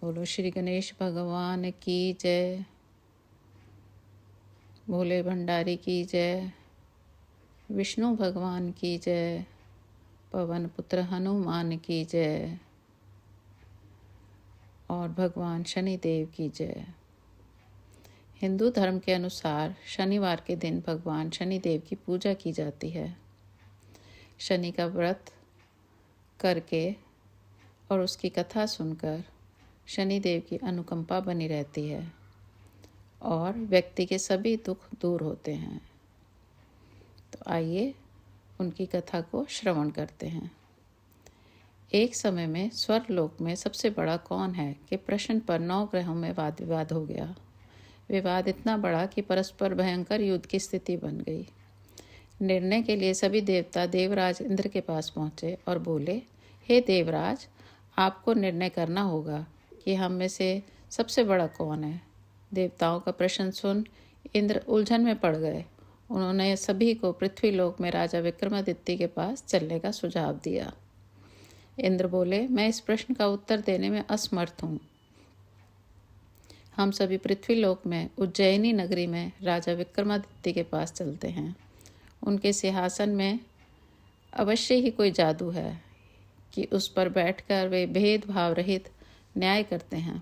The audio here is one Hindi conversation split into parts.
बोलो श्री गणेश भगवान की जय। भोले भंडारी की जय। विष्णु भगवान की जय। पवन पुत्र हनुमान की जय। और भगवान शनिदेव की जय। हिंदू धर्म के अनुसार शनिवार के दिन भगवान शनिदेव की पूजा की जाती है। शनि का व्रत करके और उसकी कथा सुनकर शनिदेव की अनुकंपा बनी रहती है और व्यक्ति के सभी दुख दूर होते हैं। तो आइए उनकी कथा को श्रवण करते हैं। एक समय में स्वर्गलोक में सबसे बड़ा कौन है कि प्रश्न पर 9 ग्रहों में वाद विवाद हो गया। विवाद इतना बड़ा कि परस्पर भयंकर युद्ध की स्थिति बन गई। निर्णय के लिए सभी देवता देवराज इंद्र के पास पहुँचे और बोले, हे देवराज, आपको निर्णय करना होगा कि हम में से सबसे बड़ा कौन है। देवताओं का प्रश्न सुन इंद्र उलझन में पड़ गए। उन्होंने सभी को पृथ्वी लोक में राजा विक्रमादित्य के पास चलने का सुझाव दिया। इंद्र बोले, मैं इस प्रश्न का उत्तर देने में असमर्थ हूँ। हम सभी पृथ्वी लोक में उज्जैनी नगरी में राजा विक्रमादित्य के पास चलते हैं। उनके सिंहासन में अवश्य ही कोई जादू है कि उस पर बैठकर वे भेदभाव रहित न्याय करते हैं।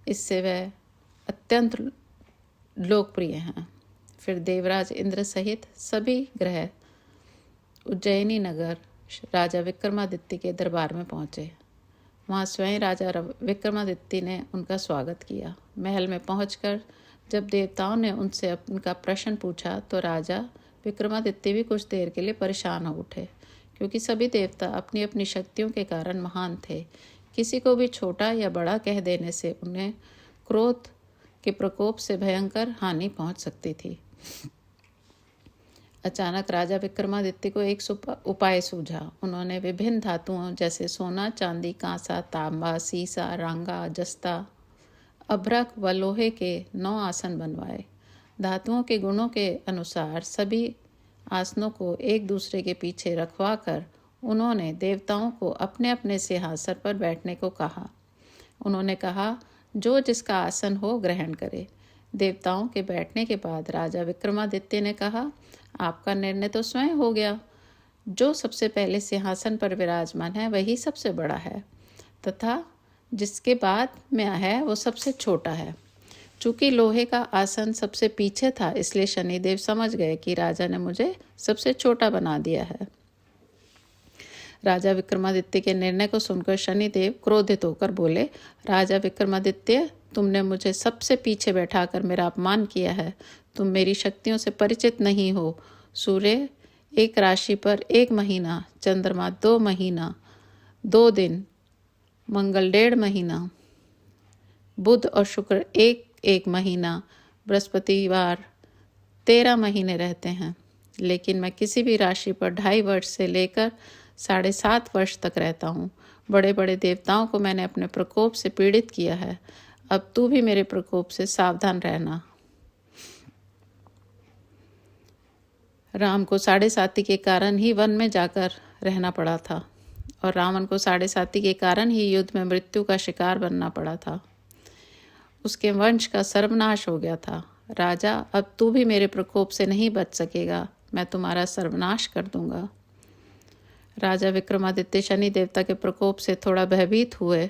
इससे वह अत्यंत लोकप्रिय हैं। फिर देवराज इंद्र सहित सभी ग्रह उज्जैनी नगर राजा विक्रमादित्य के दरबार में पहुँचे। वहाँ स्वयं राजा विक्रमादित्य ने उनका स्वागत किया। महल में पहुंचकर जब देवताओं ने उनसे उनका प्रश्न पूछा तो राजा विक्रमादित्य भी कुछ देर के लिए परेशान हो उठे, क्योंकि सभी देवता अपनी अपनी शक्तियों के कारण महान थे। किसी को भी छोटा या बड़ा कह देने से उन्हें क्रोध के प्रकोप से भयंकर हानि पहुंच सकती थी। अचानक राजा विक्रमादित्य को एक उपाय सूझा। उन्होंने विभिन्न धातुओं जैसे सोना, चांदी, कांसा, तांबा, सीसा, रांगा, जस्ता, अभ्रक व लोहे के 9 आसन बनवाए। धातुओं के गुणों के अनुसार सभी आसनों को एक दूसरे के पीछे रखवा कर उन्होंने देवताओं को अपने अपने सिंहासन पर बैठने को कहा। उन्होंने कहा, जो जिसका आसन हो ग्रहण करे। देवताओं के बैठने के बाद राजा विक्रमादित्य ने कहा, आपका निर्णय तो स्वयं हो गया। जो सबसे पहले सिंहासन पर विराजमान है वही सबसे बड़ा है, तथा जिसके बाद में है वो सबसे छोटा है। चूंकि लोहे का आसन सबसे पीछे था, इसलिए शनिदेव समझ गए कि राजा ने मुझे सबसे छोटा बना दिया है। राजा विक्रमादित्य के निर्णय को सुनकर शनिदेव क्रोधित होकर बोले, राजा विक्रमादित्य, तुमने मुझे सबसे पीछे बैठाकर मेरा अपमान किया है। तुम मेरी शक्तियों से परिचित नहीं हो। सूर्य 1 राशि पर 1 महीना, चंद्रमा 2 महीना 2 दिन, मंगल 1.5 महीना, बुध और शुक्र 1 महीना, बृहस्पतिवार 13 महीने रहते हैं। लेकिन मैं किसी भी राशि पर 2.5 वर्ष से लेकर 7.5 वर्ष तक रहता हूँ। बड़े बड़े देवताओं को मैंने अपने प्रकोप से पीड़ित किया है। अब तू भी मेरे प्रकोप से सावधान रहना। राम को 7.5 के कारण ही वन में जाकर रहना पड़ा था और रावण को 7.5 के कारण ही युद्ध में मृत्यु का शिकार बनना पड़ा था। उसके वंश का सर्वनाश हो गया था। राजा, अब तू भी मेरे प्रकोप से नहीं बच सकेगा। मैं तुम्हारा सर्वनाश कर दूंगा। राजा विक्रमादित्य शनि देवता के प्रकोप से थोड़ा भयभीत हुए,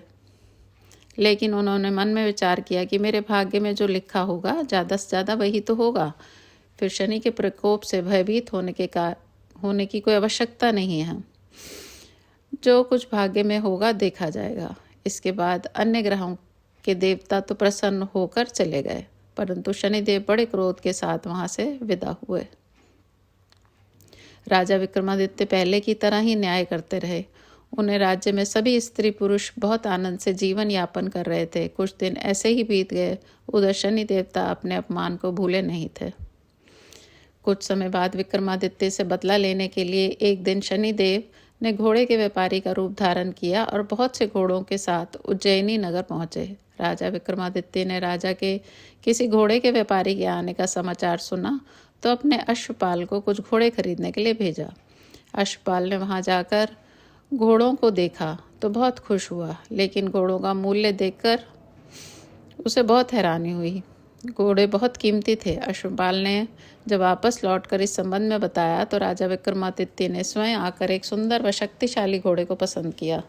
लेकिन उन्होंने मन में विचार किया कि मेरे भाग्य में जो लिखा होगा ज़्यादा से ज़्यादा वही तो होगा। फिर शनि के प्रकोप से भयभीत होने की कोई आवश्यकता नहीं है। जो कुछ भाग्य में होगा देखा जाएगा। इसके बाद अन्य ग्रहों के देवता तो प्रसन्न होकर चले गए, परंतु शनिदेव बड़े क्रोध के साथ वहां से विदा हुए। राजा विक्रमादित्य पहले की तरह ही न्याय करते रहे। उन्हें राज्य में सभी स्त्री पुरुष बहुत आनंद से जीवन यापन कर रहे थे। कुछ दिन ऐसे ही बीत गए। उधर शनि देवता अपने अपमान को भूले नहीं थे। कुछ समय बाद विक्रमादित्य से बदला लेने के लिए एक दिन शनिदेव ने घोड़े के व्यापारी का रूप धारण किया और बहुत से घोड़ों के साथ उज्जैनी नगर पहुंचे। राजा विक्रमादित्य ने राजा के किसी घोड़े के व्यापारी के आने का समाचार सुना तो अपने अश्वपाल को कुछ घोड़े खरीदने के लिए भेजा। अश्वपाल ने वहां जाकर घोड़ों को देखा तो बहुत खुश हुआ, लेकिन घोड़ों का मूल्य देखकर उसे बहुत हैरानी हुई। घोड़े बहुत कीमती थे। अश्वपाल ने जब वापस लौटकर इस संबंध में बताया तो राजा विक्रमादित्य ने स्वयं आकर एक सुंदर व शक्तिशाली घोड़े को पसंद किया।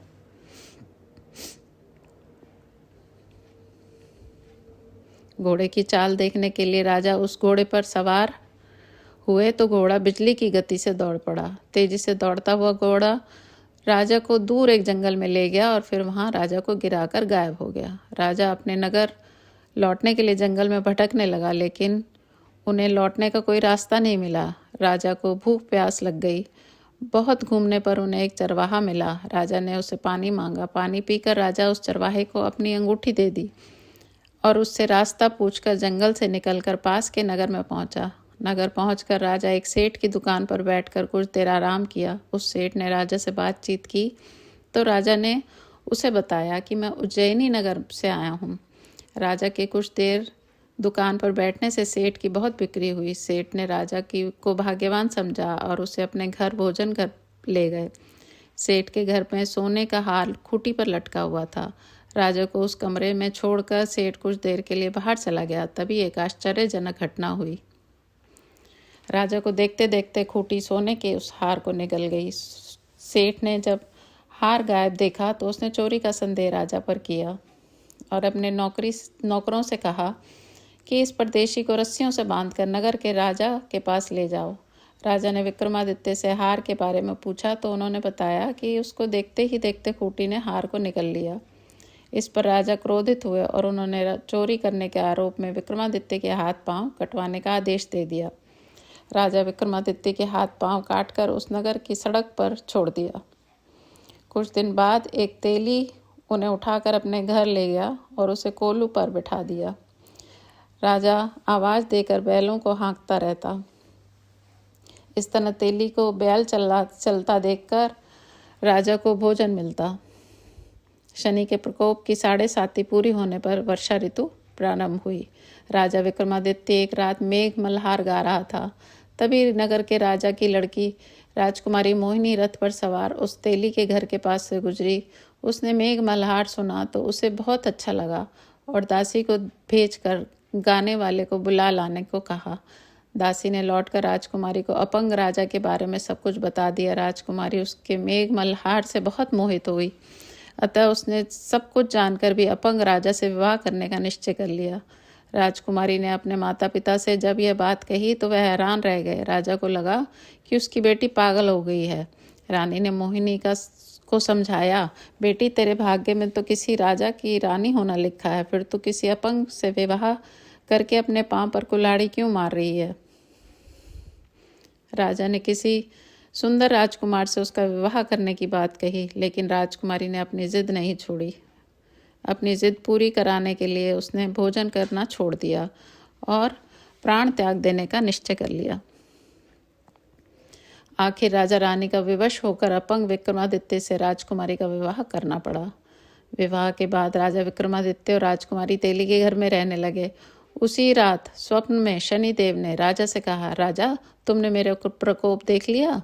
घोड़े की चाल देखने के लिए राजा उस घोड़े पर सवार हुए तो घोड़ा बिजली की गति से दौड़ पड़ा। तेजी से दौड़ता हुआ घोड़ा राजा को दूर एक जंगल में ले गया और फिर वहां राजा को गिराकर गायब हो गया। राजा अपने नगर लौटने के लिए जंगल में भटकने लगा, लेकिन उन्हें लौटने का कोई रास्ता नहीं मिला। राजा को भूख प्यास लग गई। बहुत घूमने पर उन्हें एक चरवाहा मिला। राजा ने उसे पानी मांगा। पानी पीकर राजा उस चरवाहे को अपनी अंगूठी दे दी और उससे रास्ता पूछकर जंगल से निकलकर पास के नगर में पहुंचा। नगर पहुंचकर राजा एक सेठ की दुकान पर बैठकर कुछ देर आराम किया। उस सेठ ने राजा से बातचीत की तो राजा ने उसे बताया कि मैं उज्जैनी नगर से आया हूँ। राजा के कुछ देर दुकान पर बैठने से सेठ की बहुत बिक्री हुई। सेठ ने राजा को भाग्यवान समझा और उसे अपने घर भोजन कर ले गए। सेठ के घर में सोने का हार खूंटी पर लटका हुआ था। राजा को उस कमरे में छोड़कर सेठ कुछ देर के लिए बाहर चला गया। तभी एक आश्चर्यजनक घटना हुई। राजा को देखते देखते खूंटी सोने के उस हार को निगल गई। सेठ ने जब हार गायब देखा तो उसने चोरी का संदेह राजा पर किया और अपने नौकरों से कहा कि इस परदेशी को रस्सियों से बांधकर नगर के राजा के पास ले जाओ। राजा ने विक्रमादित्य से हार के बारे में पूछा तो उन्होंने बताया कि उसको देखते ही देखते खूंटी ने हार को निगल लिया। इस पर राजा क्रोधित हुए और उन्होंने चोरी करने के आरोप में विक्रमादित्य के हाथ पांव कटवाने का आदेश दे दिया। राजा विक्रमादित्य के हाथ पांव काटकर उस नगर की सड़क पर छोड़ दिया। कुछ दिन बाद एक तेली उन्हें उठाकर अपने घर ले गया और उसे कोलू पर बिठा दिया। राजा आवाज़ देकर बैलों को हाँकता रहता। इस तरह तेली को बैल चलता देखकर राजा को भोजन मिलता। शनि के प्रकोप की 7.5 पूरी होने पर वर्षा ऋतु प्रारंभ हुई। राजा विक्रमादित्य एक रात मेघ मल्हार गा रहा था। तभी नगर के राजा की लड़की राजकुमारी मोहिनी रथ पर सवार उस तेली के घर के पास से गुजरी। उसने मेघ मल्हार सुना तो उसे बहुत अच्छा लगा और दासी को भेजकर गाने वाले को बुला लाने को कहा। दासी ने लौटकर राजकुमारी को अपंग राजा के बारे में सब कुछ बता दिया। राजकुमारी उसके मेघ मल्हार से बहुत मोहित हुई, अतः उसने सब कुछ जानकर भी अपंग राजा से विवाह करने का निश्चय कर लिया। राजकुमारी ने अपने माता पिता से जब यह बात कही तो वह हैरान रह गए। राजा को लगा कि उसकी बेटी पागल हो गई है। रानी ने मोहिनी को समझाया, बेटी तेरे भाग्य में तो किसी राजा की रानी होना लिखा है, फिर तू किसी अपंग से विवाह करके अपने पांव पर कुल्हाड़ी क्यों मार रही है। राजा ने किसी सुंदर राजकुमार से उसका विवाह करने की बात कही, लेकिन राजकुमारी ने अपनी जिद नहीं छोड़ी। अपनी जिद पूरी कराने के लिए उसने भोजन करना छोड़ दिया और प्राण त्याग देने का निश्चय कर लिया। आखिर राजा रानी का विवश होकर अपंग विक्रमादित्य से राजकुमारी का विवाह करना पड़ा। विवाह के बाद राजा विक्रमादित्य और राजकुमारी तेली के घर में रहने लगे। उसी रात स्वप्न में शनिदेव ने राजा से कहा, राजा तुमने मेरे प्रकोप देख लिया,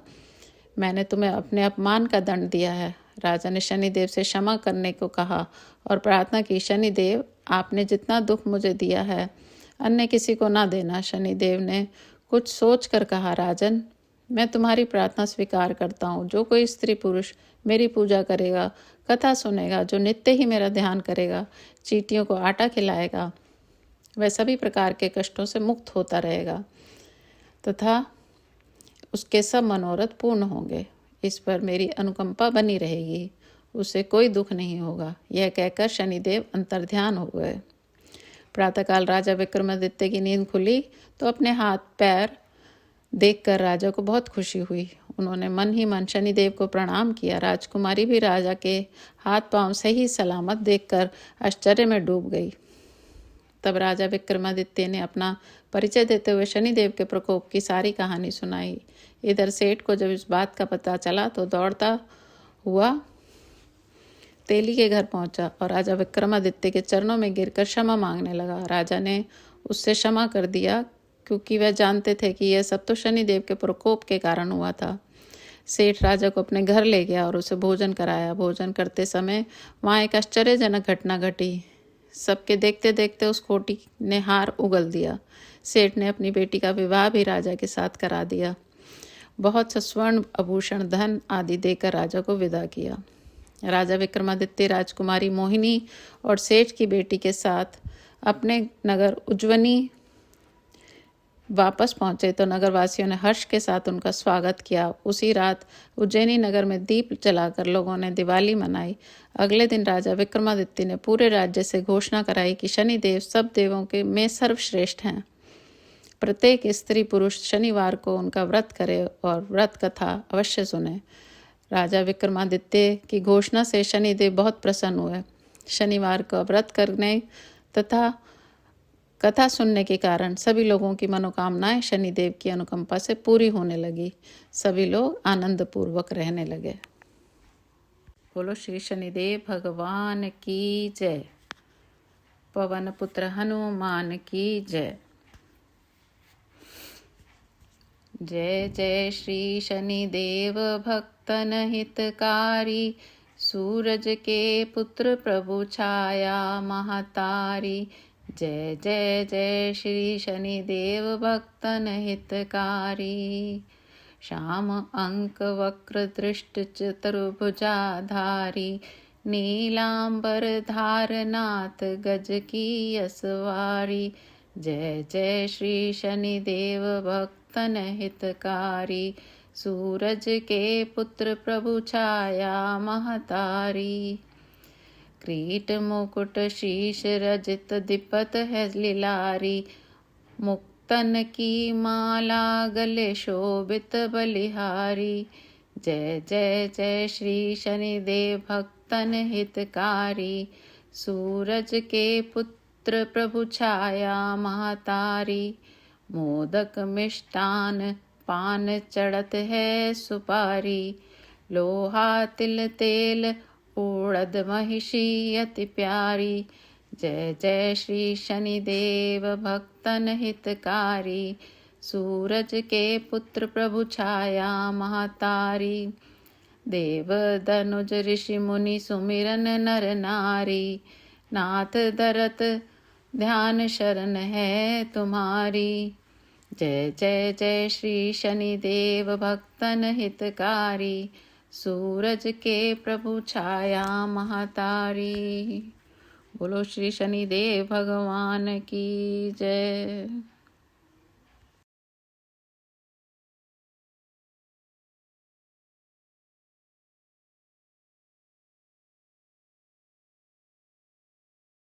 मैंने तुम्हें अपने अपमान का दंड दिया है। राजा ने शनिदेव से क्षमा करने को कहा और प्रार्थना की, शनिदेव आपने जितना दुख मुझे दिया है अन्य किसी को ना देना। शनिदेव ने कुछ सोच कर कहा, राजन मैं तुम्हारी प्रार्थना स्वीकार करता हूँ। जो कोई स्त्री पुरुष मेरी पूजा करेगा, कथा सुनेगा, जो नित्य ही मेरा ध्यान करेगा, चींटियों को आटा खिलाएगा, वह सभी प्रकार के कष्टों से मुक्त होता रहेगा तथा उसके सब मनोरथ पूर्ण होंगे। इस पर मेरी अनुकंपा बनी रहेगी, उसे कोई दुख नहीं होगा। यह कहकर शनिदेव अंतर्ध्यान हो गए। प्रातःकाल राजा विक्रमादित्य की नींद खुली तो अपने हाथ पैर देखकर राजा को बहुत खुशी हुई। उन्होंने मन ही मन शनिदेव को प्रणाम किया। राजकुमारी भी राजा के हाथ पांव सही सलामत देखकर आश्चर्य में डूब गई। तब राजा विक्रमादित्य ने अपना परिचय देते हुए शनिदेव के प्रकोप की सारी कहानी सुनाई। इधर सेठ को जब इस बात का पता चला तो दौड़ता हुआ तेली के घर पहुंचा और राजा विक्रमादित्य के चरणों में गिरकर क्षमा मांगने लगा। राजा ने उससे क्षमा कर दिया क्योंकि वह जानते थे कि यह सब तो शनिदेव के प्रकोप के कारण हुआ था। सेठ राजा को अपने घर ले गया और उसे भोजन कराया। भोजन करते समय वहाँ एक आश्चर्यजनक घटना घटी। सबके देखते देखते उस कोठी ने हार उगल दिया। सेठ ने अपनी बेटी का विवाह भी राजा के साथ करा दिया। बहुत सा स्वर्ण आभूषण धन आदि देकर राजा को विदा किया। राजा विक्रमादित्य राजकुमारी मोहिनी और सेठ की बेटी के साथ अपने नगर उज्जवनी वापस पहुंचे तो नगरवासियों ने हर्ष के साथ उनका स्वागत किया। उसी रात उज्जैनी नगर में दीप जलाकर लोगों ने दिवाली मनाई। अगले दिन राजा विक्रमादित्य ने पूरे राज्य से घोषणा कराई कि शनिदेव सब देवों के में सर्वश्रेष्ठ हैं। प्रत्येक स्त्री पुरुष शनिवार को उनका व्रत करे और व्रत कथा अवश्य सुने। राजा विक्रमादित्य की घोषणा से शनिदेव बहुत प्रसन्न हुए। शनिवार को व्रत करने तथा कथा सुनने के कारण सभी लोगों की मनोकामनाएं शनिदेव की अनुकंपा से पूरी होने लगी। सभी लोग आनंद पूर्वक रहने लगे। बोलो श्री शनिदेव भगवान की जय। पवन पुत्र हनुमान की जय। जय जय श्री शनिदेव भक्तन हितकारी, सूरज के पुत्र प्रभु छाया महतारी। जय जय जय श्री शनिदेव भक्तन हितकारी, श्याम अंक वक्र दृष्ट चतुर्भुजाधारी, नीलांबर धारनाथ गज की असवारी। जय जय श्री शनिदेव भक्तन हितकारी, सूरज के पुत्र प्रभु छाया महतारी। क्रीट मुकुट शीश रजित दिपत है लीलारी, मुक्तन की माला गले शोभित बलिहारी। जय जय जय श्री शनिदेव भक्तन हितकारी, सूरज के पुत्र प्रभु छाया महतारी। मोदक मिष्टान पान चढ़त है सुपारी, लोहा तिल तेल उड़द महिषी अति प्यारी। जय जय श्री शनिदेव भक्तन हितकारी, सूरज के पुत्र प्रभु छाया महतारी। देव धनुज ऋषि मुनि सुमिरन नर नारी, नाथ धरत ध्यान शरण है तुम्हारी। जय जय जय श्री शनिदेव भक्तन हितकारी, सूरज के प्रभु छाया महतारी। बोलो श्री शनिदेव भगवान की जय।